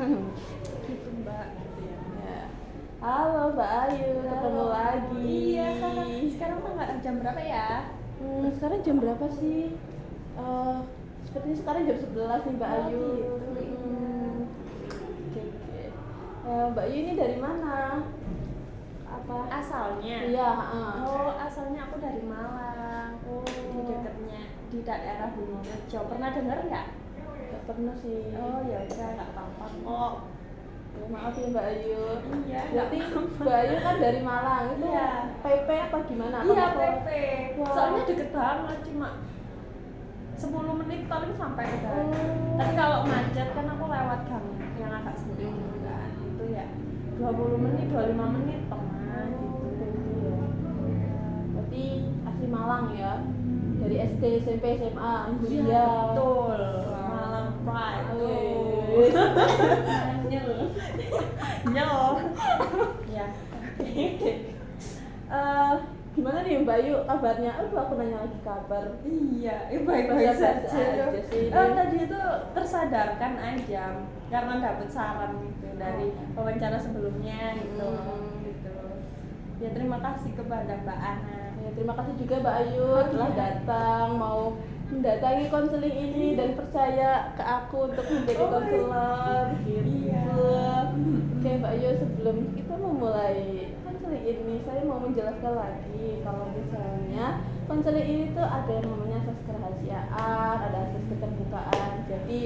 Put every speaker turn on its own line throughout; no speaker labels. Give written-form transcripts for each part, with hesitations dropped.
Gitu Mbak.
Ya. Halo Mbak Ayu, ketemu lagi.
Iya, sekarang jam berapa ya?
Sekarang jam berapa sih? Sepertinya sekarang jam 11 nih Mbak Ayu.
Gitu.
Oke. Mbak Ayu ini dari mana? Apa?
Asalnya?
Iya.
Oh, asalnya aku dari Malang. Di dekatnya, di daerah Bulurejo. Pernah dengar nggak?
Gak pernah sih.
Oh ya udah, nggak apa-apa kok.
Maaf ya Mbak Ayu.
Iya.
Berarti Mbak Ayu kan dari Malang itu.
Iya.
PP apa gimana?
Iya,
Apa
PP.
Wah.
Soalnya deket banget, cuma 10 menit paling sampai ke sana. Tapi kalau macet kan aku lewat gang yang agak sempit gitu kan. Itu ya 20 menit, 25 menit pernah gitu.
Ya. Berarti asli Malang ya? Dari SD, SMP, SMA, kuliah.
Betul. Malang Pride. Nyel. Ya.
Gimana nih Mbak Ayu kabarnya? Aduh aku nanya lagi kabar.
Iya, baik-baik
Biasa-biasa
saja.
aja sih.
Tadi itu tersadarkan aja karena dapat saran gitu dari wawancara sebelumnya gitu. Gitu. Ya terima kasih kepada Mbak Ana.
Ya, terima kasih juga Mbak Ayu telah datang mau mendatangi konseling ini dan percaya ke aku untuk menjadi konselor gitu.
Iya.
Oke Mbak Ayu, sebelum kita memulai konseling ini saya mau menjelaskan lagi kalau misalnya konseling ini tuh ada yang namanya asas kerahasiaan, ada asas keterbukaan. Jadi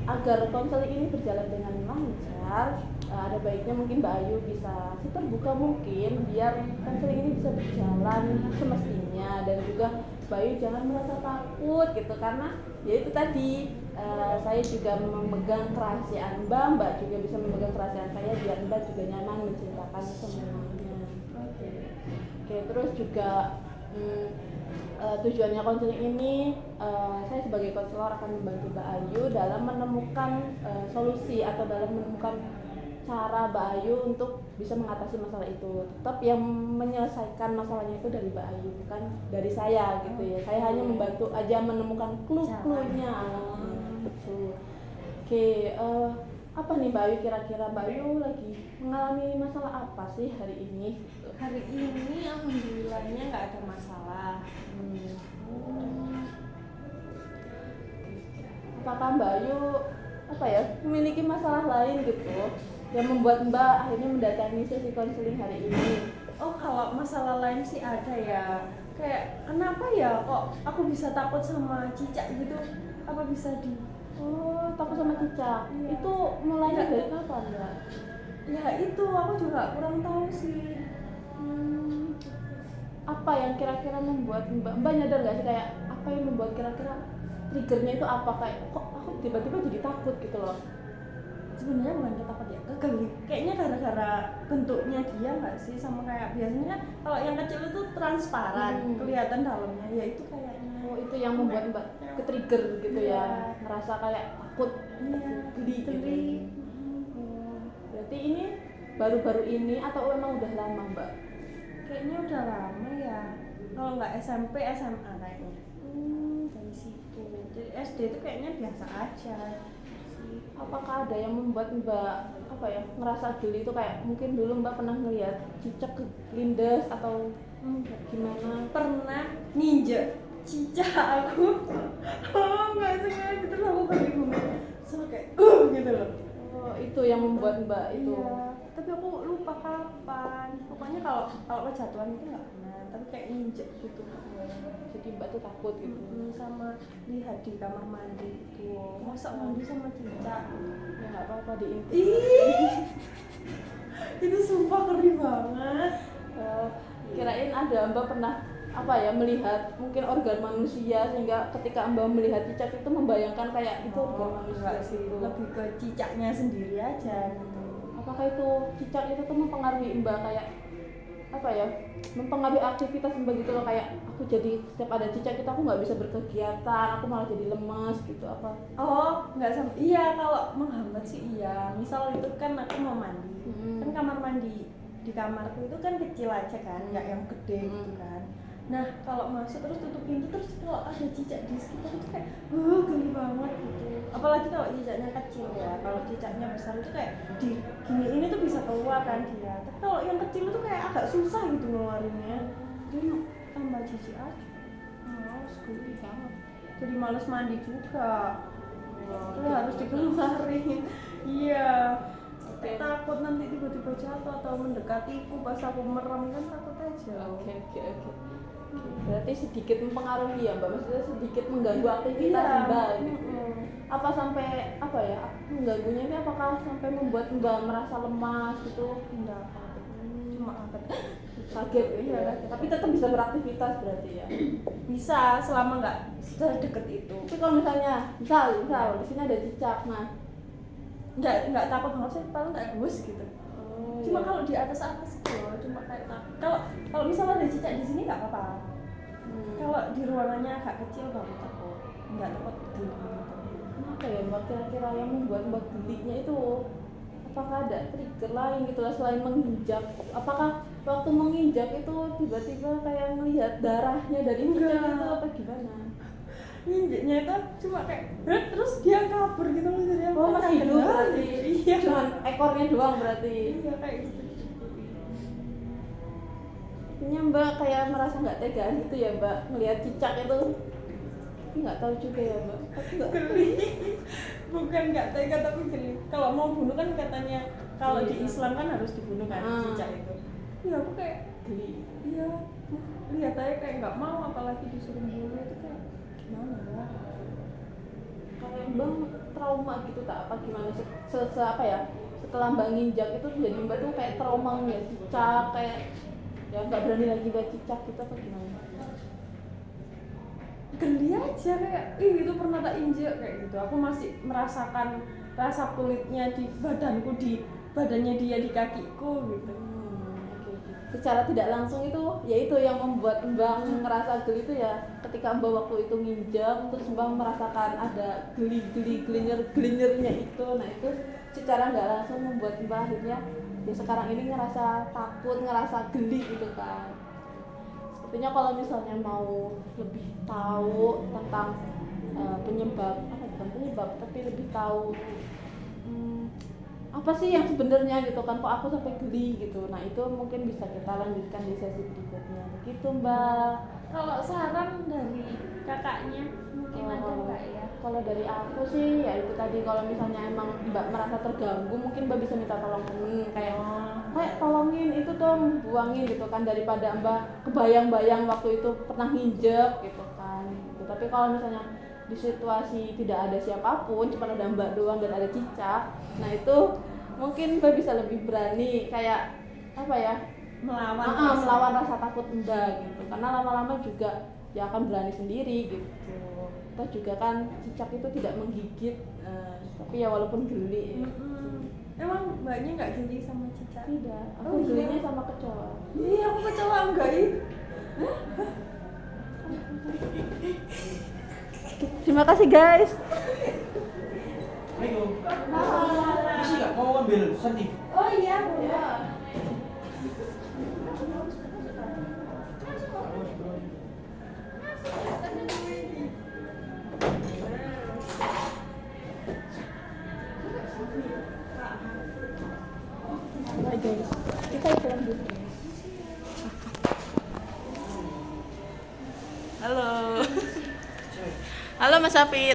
agar konseling ini berjalan dengan lancar, ada baiknya mungkin Mbak Ayu bisa terbuka mungkin biar konseling ini bisa berjalan semestinya, dan juga Mbak Ayu jangan merasa takut gitu karena ya itu tadi saya juga memegang kerahasiaan Mbak juga bisa memegang kerahasiaan saya biar Mbak juga nyaman menceritakan semuanya. Oke, terus juga tujuannya konseling ini saya sebagai konselor akan membantu Mbak Ayu dalam menemukan solusi atau dalam menemukan cara Mbak Ayu untuk bisa mengatasi masalah itu. Tetap yang menyelesaikan masalahnya itu dari Mbak Ayu, bukan dari saya gitu ya. Saya hanya membantu aja menemukan clue-cluenya. Betul. Oke, apa nih Mbak Ayu, kira-kira Mbak Ayu lagi mengalami masalah apa sih hari ini?
Hari ini alhamdulillahnya nggak ada masalah.
Apakah Mbak Ayu memiliki masalah lain gitu yang membuat Mbak akhirnya mendatangi sesi konseling hari ini?
Oh, kalau masalah lain sih ada ya. Kayak kenapa ya kok aku bisa takut sama cicak gitu? Apa bisa
Takut sama cicak?
Iya.
Itu mulainya dari kapan Mbak?
Ya itu aku juga kurang tahu sih.
Apa yang kira-kira membuat Mbak nyadar gak sih kayak apa yang membuat kira-kira triggernya itu apa, kayak kok aku tiba-tiba jadi takut gitu loh?
Sebenarnya bukan takut ya, kegeli. Kayaknya gara-gara bentuknya dia nggak sih, sama kayak biasanya kan kalau yang kecil itu transparan, kelihatan dalamnya. Ya itu kayaknya.
Oh, itu yang membuat Mbak ke-trigger gitu ya,
Iya.
ngerasa kayak takut, geli gitu. Berarti ini baru-baru ini atau emang udah lama Mbak?
Kayaknya udah lama ya. Kalau nggak SMP, SMA kayaknya. Dari situ. Jadi SD itu kayaknya biasa aja.
Apakah ada yang membuat Mbak ngerasa geli itu, kayak mungkin dulu Mbak pernah ngeliat cicak kelindes atau gimana?
Pernah nginjek cicak aku. Nggak sengaja terus aku kebingungan. So kayak gitu loh.
Oh, itu yang membuat Mbak itu.
Iya, tapi aku lupa kapan. Pokoknya kalau kejatuhan itu nggak pernah, tapi kayak nginjek gitu.
Jadi Mbak tuh takut gitu.
Sama lihat di kamar mandi itu, masa mandi sama cicak.
Ya nggak apa-apa, diintip.
Ih, itu sumpah ngeri banget.
Kirain ada Mbak pernah melihat mungkin organ manusia, sehingga ketika Mbak melihat cicak itu membayangkan kayak itu organ manusia
sih,
gitu.
lebih ke cicaknya sendiri aja gitu.
Apakah itu cicak itu tuh mempengaruhi Mbak, kayak mempengaruhi aktivitas Mbak gitu loh, kayak aku jadi setiap ada cicak itu aku nggak bisa berkegiatan, aku malah jadi lemas gitu apa?
Oh, nggak sampai. Iya, kalau menghambat sih iya. Misal itu kan aku mau mandi, kan kamar mandi di kamarku itu kan kecil aja kan, nggak yang gede gitu kan. Nah kalau masuk terus tutup pintu, terus kalau ada cicak di sekitar itu kayak geli banget gitu. Apalagi kalau cicaknya kecil ya, kalau cicaknya besar itu kayak di gini ini tuh bisa keluar kan dia, tapi kalau yang kecil itu kayak agak susah gitu ngeluarinnya, jadi tambah jijik aja. Males, geli banget, jadi males mandi juga. Terus harus dikeluarin. Iya, kayak takut nanti tiba-tiba jatuh atau mendekatiku pas aku merem, kan takut aja.
Oke. Berarti sedikit mempengaruhi ya Mbak, maksudnya sedikit mengganggu aktivitas
Iya.
Mbak. Apa sampai apa ya? Mengganggunya ini apakah sampai membuat Mbak merasa lemas gitu?
Enggak, cuma
Kaget
Iya,
ya.
kaget.
Tapi tetap bisa beraktivitas berarti ya.
bisa selama nggak deket itu.
Tapi kalau misalnya, misal di sini ada cicak, nah.
Nggak takut banget sih, paling nggak bus gitu.
Oh,
Cuma
iya.
kalau di atas itu loh, cuma kayak kalau misalnya ada cicak di sini nggak apa-apa. Kalau di ruangannya agak kecil baru takut, nggak takut geli gitu.
Apa ya Mbak kira-kira yang membuat Mbak gelinya itu? Apakah ada trigger lain gitu lah selain menginjak? Apakah waktu menginjak itu tiba-tiba kayak melihat darahnya dari cicak
Enggak.
itu apa gimana?
Nginjeknya itu cuma kayak terus dia kabur gitu loh, jadi aku
Oh masih
kaget
hidup
banget.
berarti?
Iya.
Cuman ekornya doang berarti?
Iya kayak gitu.
Artinya Mbak kayak merasa nggak tegaan gitu ya Mbak melihat cicak itu? Tapi nggak tahu juga ya Mbak. Tapi nggak.
Geli. Bukan nggak tega tapi geli. Kalau mau bunuh kan katanya kalau di Islam kan harus dibunuh kan cicak itu. Ya aku kayak
Geli.
iya, lihat aja kayak nggak mau, apalagi disuruh bunuh itu kayak gimana ya?
Kalau Mbak trauma gitu tak apa gimana apa ya setelah Mbak nginjak itu jadi Mbak tuh kayak trauma ngeliat cicak kayak ya nggak berani lagi lihat cicak gitu apa gimana?
Geli aja kayak itu pernah tak injek kayak gitu. Aku masih merasakan rasa kulitnya di badanku, di badannya dia, di kakiku gitu.
Oke. Secara tidak langsung itu ya itu yang membuat Mbak ngerasa geli itu ya ketika Mbak waktu itu nginjak terus Mbak merasakan ada gelinyernya itu. Nah itu secara nggak langsung membuat Mbak akhirnya ya sekarang ini ngerasa takut, ngerasa geli gitu kan. Sepertinya kalau misalnya mau lebih tahu tentang penyebab bukan penyebab tapi lebih tahu apa sih yang sebenarnya gitu kan kok aku sampai geli gitu. Nah itu mungkin bisa kita lanjutkan di sesi berikutnya begitu Mbak.
Kalau saran dari kakaknya mungkin ada nggak ya?
Kalau dari aku sih ya itu tadi, kalau misalnya emang Mbak merasa terganggu mungkin Mbak bisa minta tolong temen kayak tolongin itu dong, buangin gitu kan, daripada Mbak kebayang-bayang waktu itu pernah nginjek gitu kan gitu. Tapi kalau misalnya di situasi tidak ada siapapun, cuma ada Mbak doang dan ada cicak, nah itu mungkin Mbak bisa lebih berani kayak apa ya melawan rasa takut Mbak gitu, karena lama-lama juga ya akan berani sendiri gitu. Terus juga kan cicak itu tidak menggigit, tapi ya walaupun geli.
Emang mbaknya nggak geli sama cicak?
Tidak, aku gelinya sama kecoa.
Iya, aku kecoa enggak ih.
Terima kasih guys.
Ayo. Bisa nggak mau ambil sertif?
Oh iya, boleh.
Bye guys. Kita pulang dulu. Halo. Halo Mas Afid.